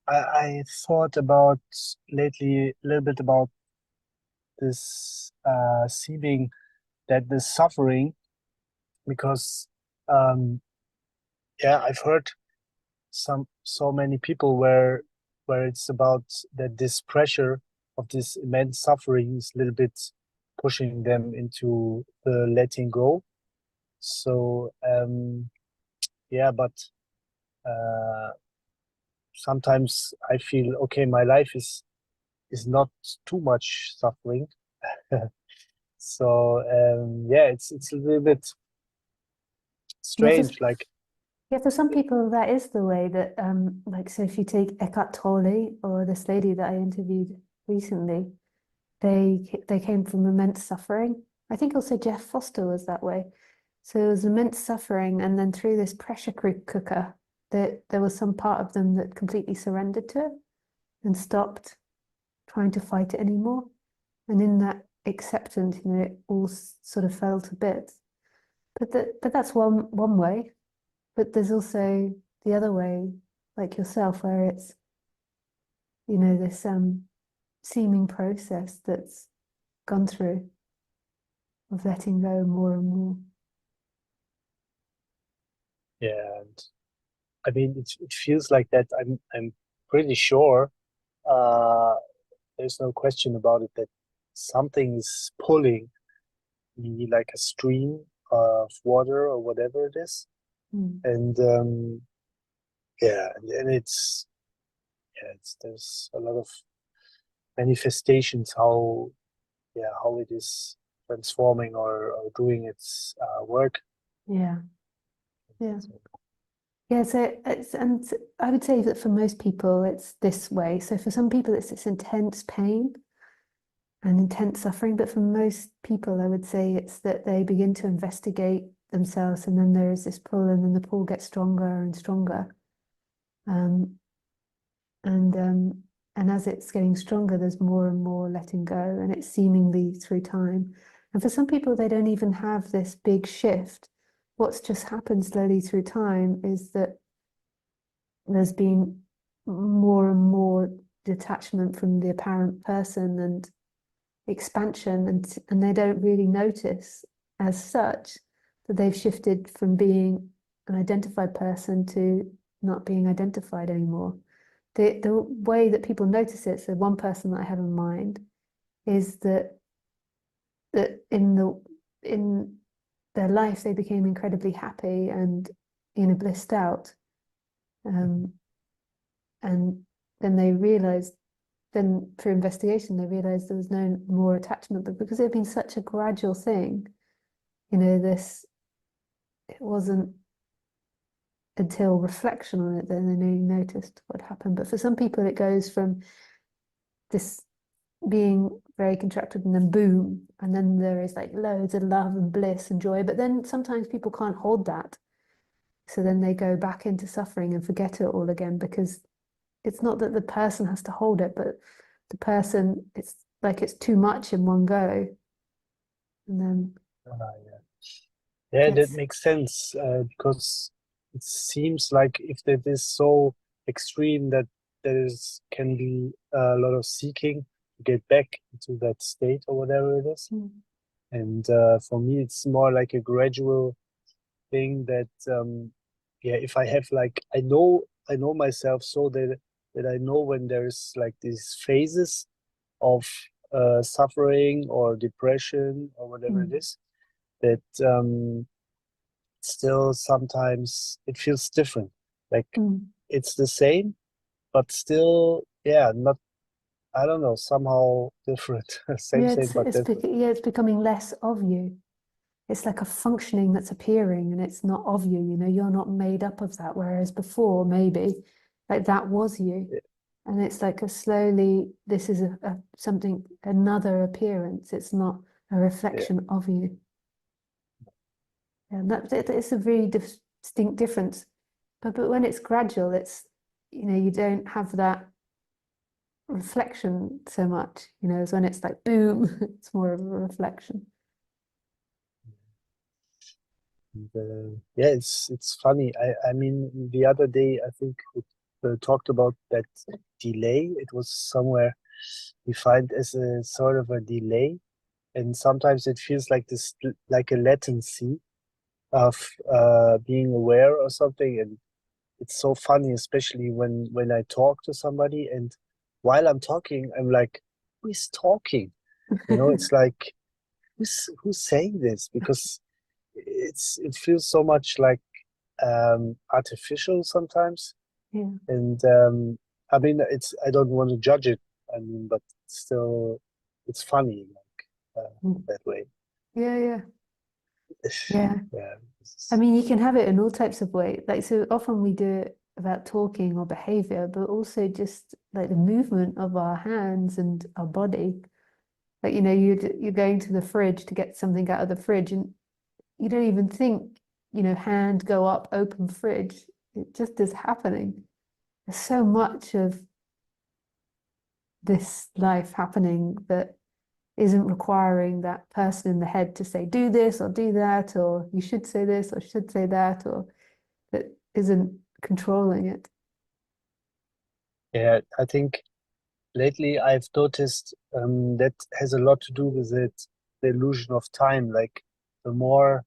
I thought about lately a little bit about this seeming that the suffering because yeah, I've heard so many people where it's about that this pressure of this immense suffering is a little bit pushing them into the letting go. So yeah, but uh, sometimes I feel okay, my life is not too much suffering. So yeah, it's a little bit Yeah, strange. Like for some people that is the way that like so if you take Eckhart Tolle or this lady that I interviewed recently, they came from immense suffering. I think also Jeff Foster was that way. So it was immense suffering, and then through this pressure cooker, there was some part of them that completely surrendered to it and stopped trying to fight it anymore. And in that acceptance, it all sort of fell to bits. But that's one way. But there's also the other way, like yourself, where it's, this seeming process that's gone through of letting go more and more. yeah, and I mean it feels like that. I'm pretty sure. Uh, there's no question about it that something is pulling me like a stream of water or whatever it is. Mm. And yeah, and it's yeah, there's a lot of manifestations how it is transforming or doing its work. Yeah, yeah. So, Yeah, so and I would say that for most people it's this way. So for some people it's this intense pain and intense suffering, but for most people I would say it's that they begin to investigate themselves and then there is this pull and then the pull gets stronger and stronger. Um, and um, and as it's getting stronger, there's more and more letting go, and it's seemingly through time. And for some people, they don't even have this big shift. What's just happened slowly through time is that there's been more and more detachment from the apparent person and expansion, and they don't really notice as such that they've shifted from being an identified person to not being identified anymore. The way that people notice it, so one person that I have in mind is that in their life they became incredibly happy and blissed out, um, and then they realized, then through investigation they realized there was no more attachment, but because it had been such a gradual thing, this it wasn't until reflection on it that they noticed what happened. But for some people it goes from this being very contracted and then boom, and then there is like loads of love and bliss and joy, but then sometimes people can't hold that, so then they go back into suffering and forget it all again, because it's not that the person has to hold it, but the person, it's like it's too much in one go, and then yeah. Yeah, that gets makes sense because it seems like if that is so extreme that there is can be a lot of seeking to get back into that state or whatever it is. mm, And for me, it's more like a gradual thing that yeah, if I have like I know myself so that I know when there's like these phases of suffering or depression or whatever it mm, is that still sometimes it feels different. Like mm. it's the same, but still, yeah, not, I don't know, somehow different. Yeah, Same, but different. yeah, it's becoming less of you. It's like a functioning that's appearing and it's not of you, you're not made up of that. Whereas before, maybe like that was you. Yeah, And it's like a slowly, this is a something, another appearance. It's not a yeah, reflection of you. And it's a very distinct difference. But when it's gradual, it's, you don't have that reflection so much, as when it's like boom, it's more of a reflection. and, yeah, it's funny. I mean, the other day, I think with talked about that delay. It was somewhere defined as a sort of a delay, and sometimes it feels like this, like a latency of being aware or something. And it's so funny, especially when I talk to somebody, and while I'm talking, I'm like, who is talking? It's like, who's saying this? Because it feels so much like artificial sometimes. Yeah. And I mean, I don't want to judge it. I mean, but still, it's funny like that way. Yeah, yeah. Yeah. Yeah. I mean, you can have it in all types of ways. Like, so often we do it about talking or behavior, but also just like the movement of our hands and our body. Like, you're going to the fridge to get something out of the fridge, and you don't even think, hand go up, open fridge. It just is happening. There's so much of this life happening that isn't requiring that person in the head to say, do this or do that, or you should say this or should say that, or that isn't controlling it. Yeah, I think lately I've noticed that has a lot to do with it, the illusion of time. Like the more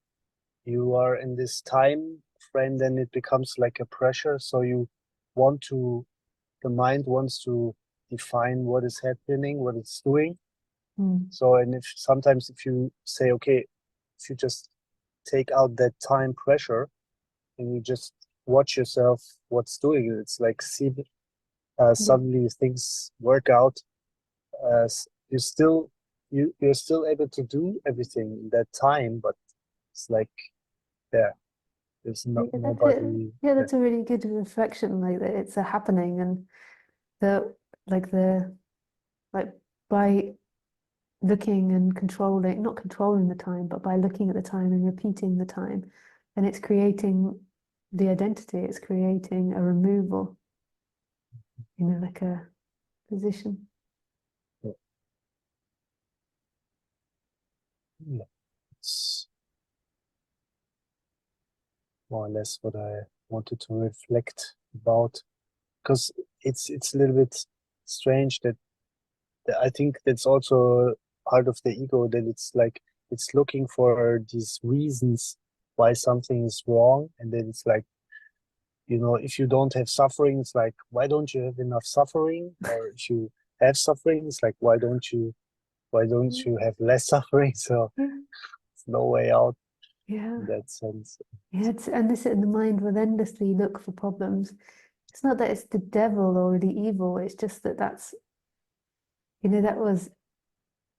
you are in this time frame, then it becomes like a pressure. So want to, the mind wants to define what is happening, what it's doing. Mm. So, and if sometimes if you say, okay, if you just take out that time pressure and you just watch yourself, what's doing it, it's like see, Yeah. suddenly things work out. You still, you're still able to do everything in that time, but it's like, yeah, there's Yeah, that's it. nobody. Yeah, Yeah. that's a really good reflection, like that it's a happening, and the like the like by looking and controlling, not controlling the time, but by looking at the time and repeating the time, and it's creating the identity, it's creating a removal, like a position. Yeah. It's more or less what I wanted to reflect about, because it's a little bit strange that I think that's also part of the ego, that it's like it's looking for these reasons why something is wrong, and then it's like, if you don't have suffering, it's like, why don't you have enough suffering? Or if you have suffering, it's like, why don't you have less suffering? So Yeah, it's no way out yeah, in that sense. yeah. And this, in the mind will endlessly look for problems. It's not that it's the devil or the evil. It's just that was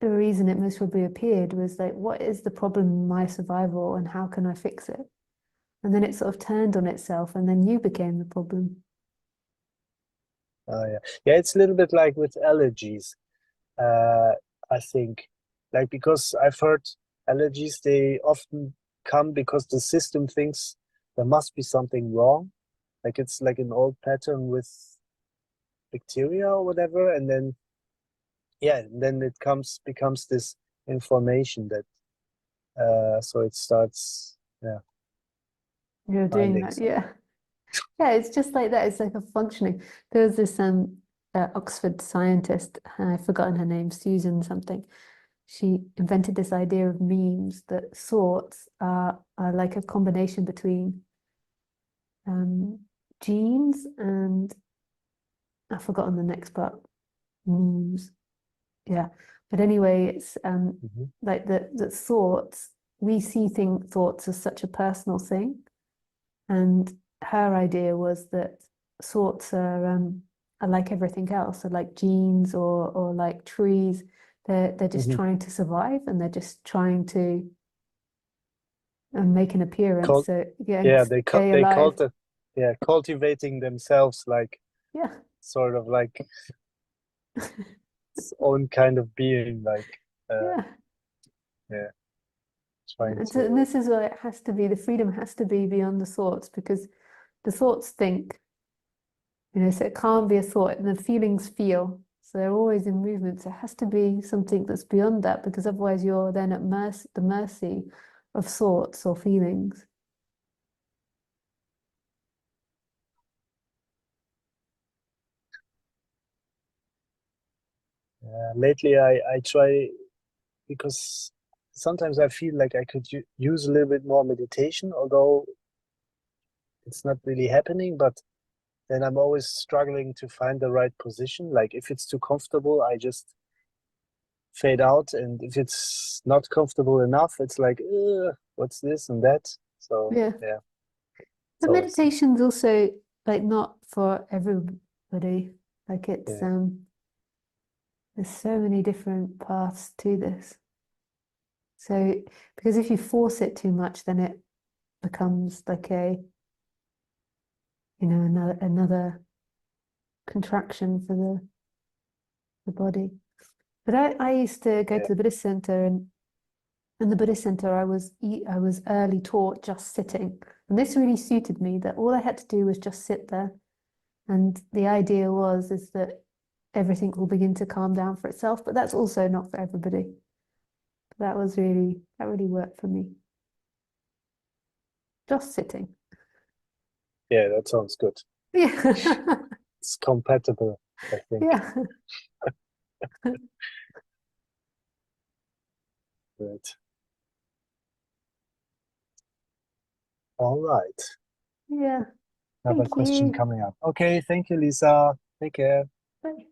the reason it most probably appeared, was like, what is the problem in my survival and how can I fix it? And then it sort of turned on itself, and then you became the problem. Yeah. Yeah, it's a little bit like with allergies. Uh, I think, like, because I've heard allergies, they often come because the system thinks there must be something wrong. Like it's like an old pattern with bacteria or whatever, and then yeah, then it becomes this information that so it starts, yeah, You're doing finding that, some. yeah. Yeah, it's just like that. It's like a functioning. There was this Oxford scientist, I've forgotten her name, Susan something. She invented this idea of memes, that thoughts are like a combination between um, genes and I've forgotten the next part. Memes. Yeah. But anyway, it's Mhm. like the thoughts, we see thoughts as such a personal thing. And her idea was that thoughts are like everything else, are like genes or like trees. They're just Mhm. trying to survive, and they're just trying to make an appearance. Cult, So yeah, and yeah, stay they alive. called it, yeah, cultivating themselves, like Yeah. sort of like its own kind of being, like Yeah. yeah, trying And to. this is why it has to be, the freedom has to be beyond the thoughts, because the thoughts think, so it can't be a thought, and the feelings feel. So they're always in movement. So it has to be something that's beyond that, because otherwise you're then at the mercy of thoughts or feelings. Lately, I try, because sometimes I feel like I could use a little bit more meditation, although it's not really happening. But then I'm always struggling to find the right position. Like if it's too comfortable, I just fade out, and if it's not comfortable enough, it's like, what's this and that? So Yeah. yeah, it's But always meditation's also like not for everybody. Like it's yeah, there's so many different paths to this. So because if you force it too much, then it becomes like another contraction for the body. But I used to go yeah, to the Buddhist center, and in the Buddhist center I was early taught just sitting. And this really suited me, that all I had to do was just sit there. And the idea is that everything will begin to calm down for itself, but that's also not for everybody. That really worked for me. Just sitting. yeah. That sounds good. Yeah. It's compatible, I think. Yeah. Right. All right. Yeah. Another Thank question you. coming up. Okay, thank you, Lisa. Take care. Bye.